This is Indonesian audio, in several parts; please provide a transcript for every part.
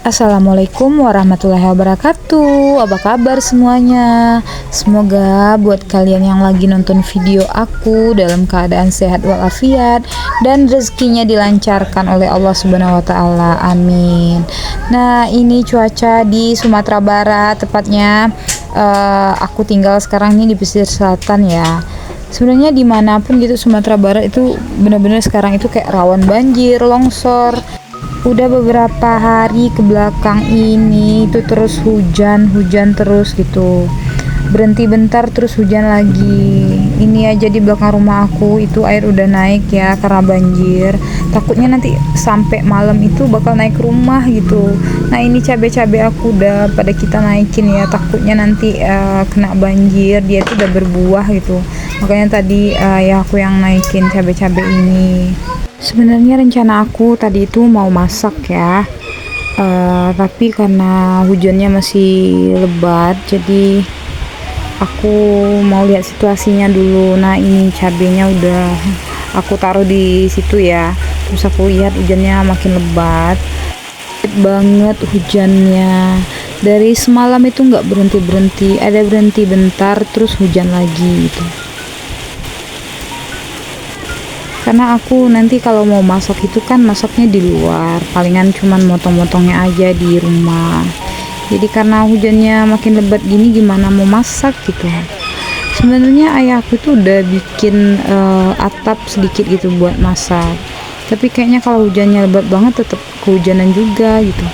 Assalamualaikum warahmatullahi wabarakatuh. Apa kabar semuanya? Semoga buat kalian yang lagi nonton video aku dalam keadaan sehat walafiat dan rezekinya dilancarkan oleh Allah Subhanahu wa taala. Amin. Nah, ini cuaca di Sumatera Barat, tepatnya aku tinggal sekarang ini di pesisir selatan ya. Sebenarnya dimanapun gitu Sumatera Barat itu benar-benar sekarang itu kayak rawan banjir, longsor. Udah beberapa hari ke belakang ini itu terus hujan terus gitu, berhenti bentar terus hujan lagi. Ini aja di belakang rumah aku itu air udah naik ya karena banjir. Takutnya nanti sampai malam itu bakal naik ke rumah gitu. Nah, ini cabai-cabai aku udah pada kita naikin ya, takutnya nanti kena banjir, dia itu udah berbuah gitu. Makanya tadi ya aku yang naikin cabai-cabai ini. Sebenarnya rencana aku tadi itu mau masak ya, tapi karena hujannya masih lebat, jadi aku mau lihat situasinya dulu. Nah, ini cabenya udah aku taruh di situ ya. Terus aku lihat hujannya makin lebat banget hujannya. Dari semalam itu nggak berhenti, ada berhenti bentar terus hujan lagi gitu. Karena aku nanti kalau mau masak itu kan masaknya di luar, palingan cuman motong-motongnya aja di rumah. Jadi karena hujannya makin lebat gini gimana mau masak gitu. Sebenarnya ayahku tuh udah bikin atap sedikit gitu buat masak, tapi kayaknya kalau hujannya lebat banget tetap kehujanan juga gitu.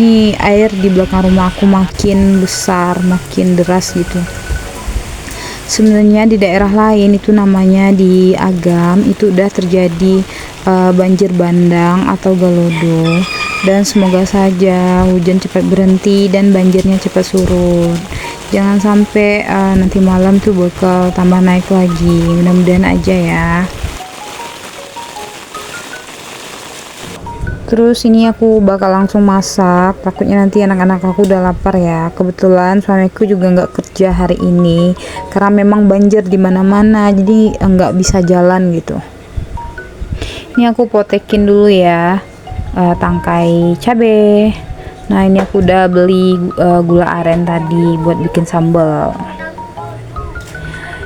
Nih, air di belakang rumah aku makin besar, makin deras gitu. Sebenarnya di daerah lain itu namanya di Agam itu udah terjadi banjir bandang atau galodo, dan semoga saja hujan cepat berhenti dan banjirnya cepat surut. Jangan sampai nanti malam tuh bakal tambah naik lagi, mudah-mudahan aja ya. Terus ini aku bakal langsung masak, takutnya nanti anak-anak aku udah lapar ya. Kebetulan suamiku juga nggak kerja hari ini karena memang banjir di mana-mana, jadi nggak bisa jalan gitu. Ini aku potekin dulu ya tangkai cabe. Nah, ini aku udah beli gula aren tadi buat bikin sambal.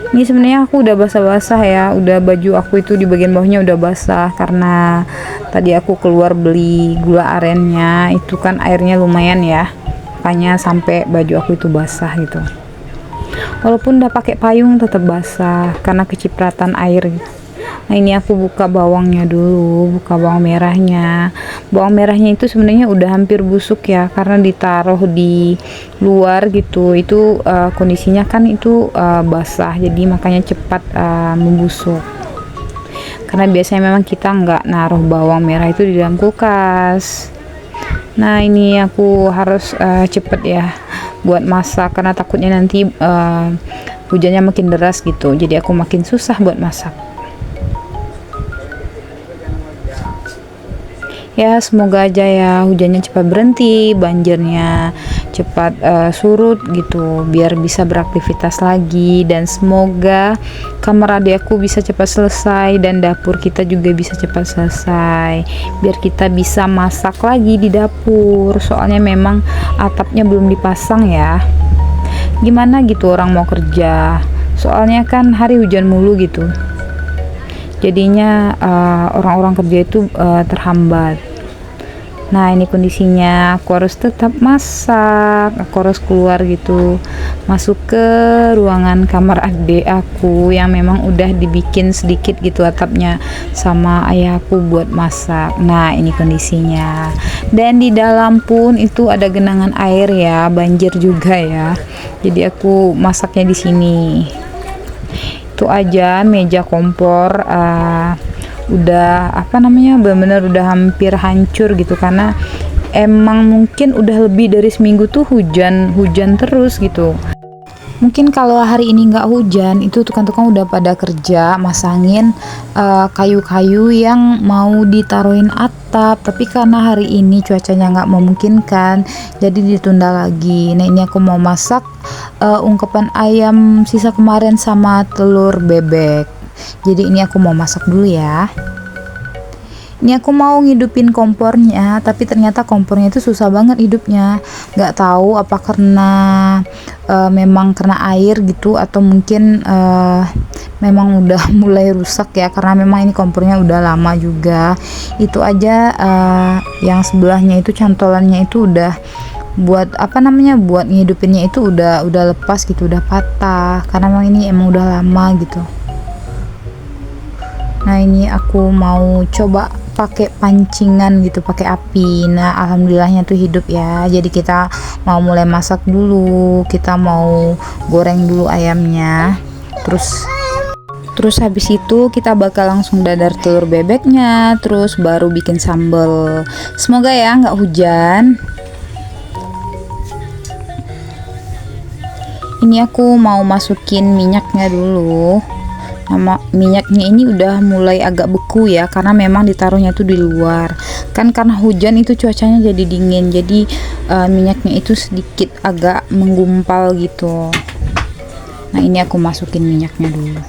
Ini sebenarnya aku udah basah-basah ya, udah baju aku itu di bagian bawahnya udah basah karena tadi aku keluar beli gula arennya, itu kan airnya lumayan ya, makanya sampai baju aku itu basah gitu. Walaupun udah pakai payung tetap basah karena kecipratan air. Nah, ini aku buka bawangnya dulu, buka bawang merahnya. Bawang merahnya itu sebenarnya udah hampir busuk ya karena ditaruh di luar gitu. Itu kondisinya kan itu basah, jadi makanya cepat membusuk. Karena biasanya memang kita nggak naruh bawang merah itu di dalam kulkas. Nah, ini aku harus cepet ya buat masak karena takutnya nanti hujannya makin deras gitu. Jadi aku makin susah buat masak. Ya, semoga aja ya hujannya cepat berhenti, banjirnya cepat surut gitu, biar bisa beraktivitas lagi, dan semoga kamar adik aku bisa cepat selesai dan dapur kita juga bisa cepat selesai, biar kita bisa masak lagi di dapur. Soalnya memang atapnya belum dipasang ya. Gimana gitu orang mau kerja? Soalnya kan hari hujan mulu gitu. Jadinya orang-orang kerja itu terhambat. Nah, ini kondisinya aku harus tetap masak, aku harus keluar gitu, masuk ke ruangan kamar adik aku yang memang udah dibikin sedikit gitu atapnya sama ayahku buat masak. Nah, ini kondisinya, dan di dalam pun itu ada genangan air ya, banjir juga ya, jadi aku masaknya di sini. Itu aja meja kompor udah benar-benar udah hampir hancur gitu karena emang mungkin udah lebih dari seminggu tuh hujan terus gitu. Mungkin kalau hari ini nggak hujan itu tukang-tukang udah pada kerja masangin kayu-kayu yang mau ditaruhin atap, tapi karena hari ini cuacanya nggak memungkinkan jadi ditunda lagi. Nah, ini aku mau masak ungkepan ayam sisa kemarin sama telur bebek. Jadi ini aku mau masak dulu ya. Ini aku mau ngidupin kompornya, tapi ternyata kompornya itu susah banget hidupnya. Nggak tahu apa karena memang karena air gitu, atau mungkin memang udah mulai rusak ya, karena memang ini kompornya udah lama juga. Itu aja yang sebelahnya itu cantolannya itu udah buat buat ngidupinnya itu udah lepas gitu, udah patah karena memang ini emang udah lama gitu. Nah ini aku mau coba pakai pancingan gitu, pakai api. Nah alhamdulillahnya tuh hidup ya. Jadi kita mau mulai masak dulu, kita mau goreng dulu ayamnya, terus habis itu kita bakal langsung dadar telur bebeknya, terus baru bikin sambal. Semoga ya nggak hujan. Ini aku mau masukin minyaknya dulu. Minyaknya ini udah mulai agak beku ya, karena memang ditaruhnya tuh di luar kan, karena hujan itu cuacanya jadi dingin, jadi minyaknya itu sedikit agak menggumpal gitu. Nah ini aku masukin minyaknya dulu.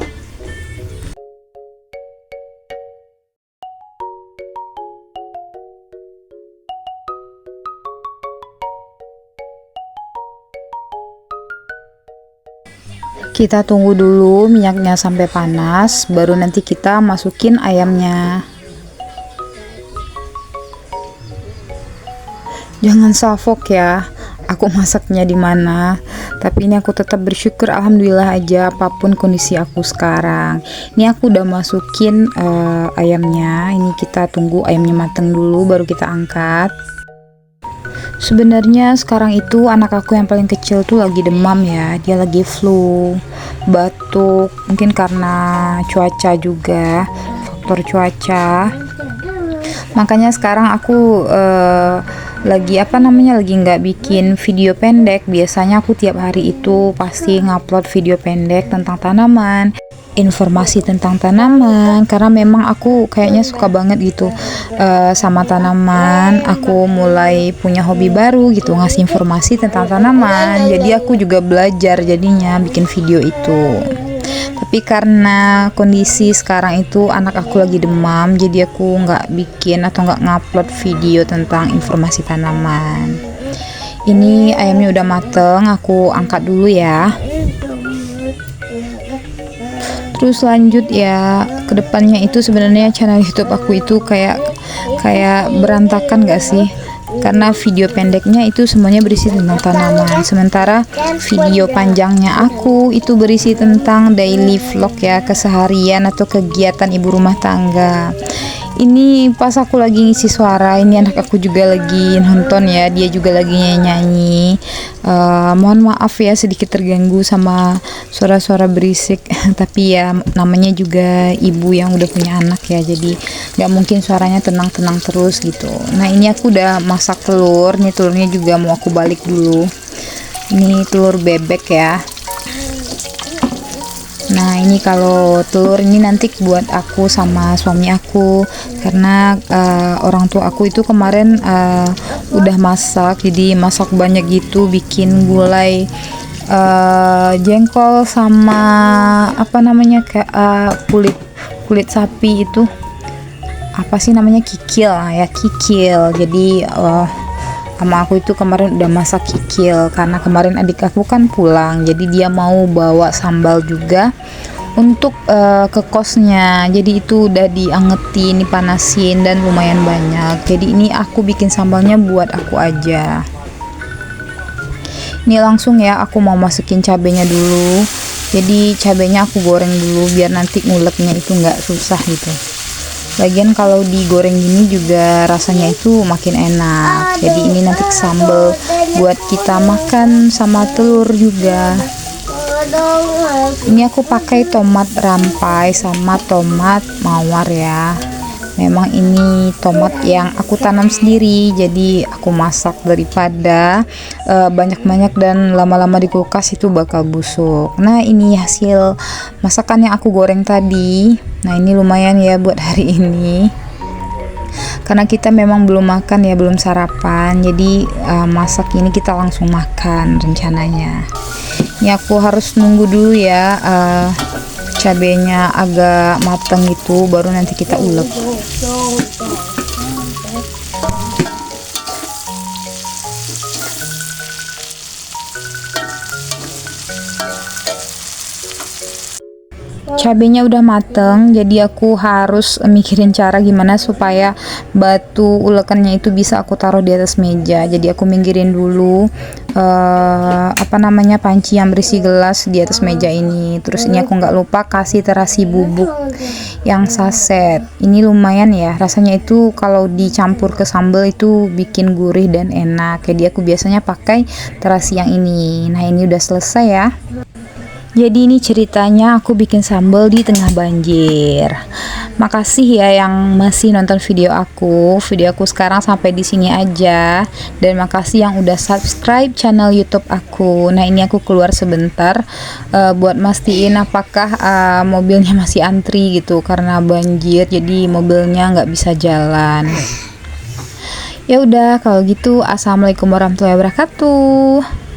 Kita tunggu dulu minyaknya sampai panas, baru nanti kita masukin ayamnya. Jangan salfok ya, aku masaknya di mana. Tapi ini aku tetap bersyukur, alhamdulillah aja apapun kondisi aku sekarang. Ini aku udah masukin ayamnya. Ini kita tunggu ayamnya mateng dulu, baru kita angkat. Sebenarnya sekarang itu anak aku yang paling kecil tuh lagi demam ya, dia lagi flu, batuk, mungkin karena cuaca juga, faktor cuaca. Makanya sekarang aku lagi lagi nggak bikin video pendek. Biasanya aku tiap hari itu pasti ngupload video pendek tentang tanaman, informasi tentang tanaman, karena memang aku kayaknya suka banget gitu sama tanaman. Aku mulai punya hobi baru gitu, ngasih informasi tentang tanaman, jadi aku juga belajar jadinya bikin video itu. Tapi karena kondisi sekarang itu anak aku lagi demam, jadi aku nggak bikin atau nggak ngupload video tentang informasi tanaman. Ini ayamnya udah mateng, aku angkat dulu ya. Terus lanjut ya, kedepannya itu sebenarnya channel YouTube aku itu kayak berantakan gak sih? Karena video pendeknya itu semuanya berisi tentang tanaman, sementara video panjangnya aku itu berisi tentang daily vlog ya, keseharian atau kegiatan ibu rumah tangga. Ini pas aku lagi ngisi suara, ini anak aku juga lagi nonton ya, dia juga lagi nyanyi. Mohon maaf ya sedikit terganggu sama suara-suara berisik tapi ya namanya juga ibu yang udah punya anak ya, jadi nggak mungkin suaranya tenang-tenang terus gitu. Nah ini aku udah masak telur, nih telurnya juga mau aku balik dulu. Ini telur bebek ya. Nah ini kalau telur ini nanti buat aku sama suami aku, karena orang tua aku itu kemarin udah masak, jadi masak banyak gitu, bikin gulai jengkol sama kayak kulit sapi itu apa sih namanya, kikil ya, kikil. Jadi sama aku itu kemarin udah masak kikil, karena kemarin adik aku kan pulang, jadi dia mau bawa sambal juga untuk ke kosnya, jadi itu udah diangetin, dipanasin dan lumayan banyak. Jadi ini aku bikin sambalnya buat aku aja. Ini langsung ya aku mau masukin cabenya dulu, jadi cabenya aku goreng dulu biar nanti nguleknya itu nggak susah gitu. Lagian kalau digoreng gini juga rasanya itu makin enak. Jadi ini nanti sambal buat kita makan sama telur juga. Ini aku pakai tomat rampai sama tomat mawar ya. Memang ini tomat yang aku tanam sendiri, jadi aku masak daripada banyak-banyak dan lama-lama di kulkas itu bakal busuk. Nah ini hasil masakan yang aku goreng tadi. Nah ini lumayan ya buat hari ini, karena kita memang belum makan ya, belum sarapan, jadi masak ini kita langsung makan rencananya. Ini aku harus nunggu dulu ya cabenya agak matang itu, baru nanti kita ulek. cabenya udah mateng, jadi aku harus mikirin cara gimana supaya batu ulekannya itu bisa aku taruh di atas meja. Jadi aku minggirin dulu panci yang berisi gelas di atas meja ini. Terus ini aku nggak lupa kasih terasi bubuk yang saset. Ini lumayan ya, rasanya itu kalau dicampur ke sambal itu bikin gurih dan enak. Jadi aku biasanya pakai terasi yang ini. Nah, ini udah selesai ya. Jadi ini ceritanya aku bikin sambal di tengah banjir. Makasih ya yang masih nonton video aku. Video aku sekarang sampai di sini aja. Dan makasih yang udah subscribe channel YouTube aku. Nah, ini aku keluar sebentar buat mastiin apakah mobilnya masih antri gitu karena banjir. Jadi mobilnya nggak bisa jalan. Ya udah, kalau gitu assalamualaikum warahmatullahi wabarakatuh.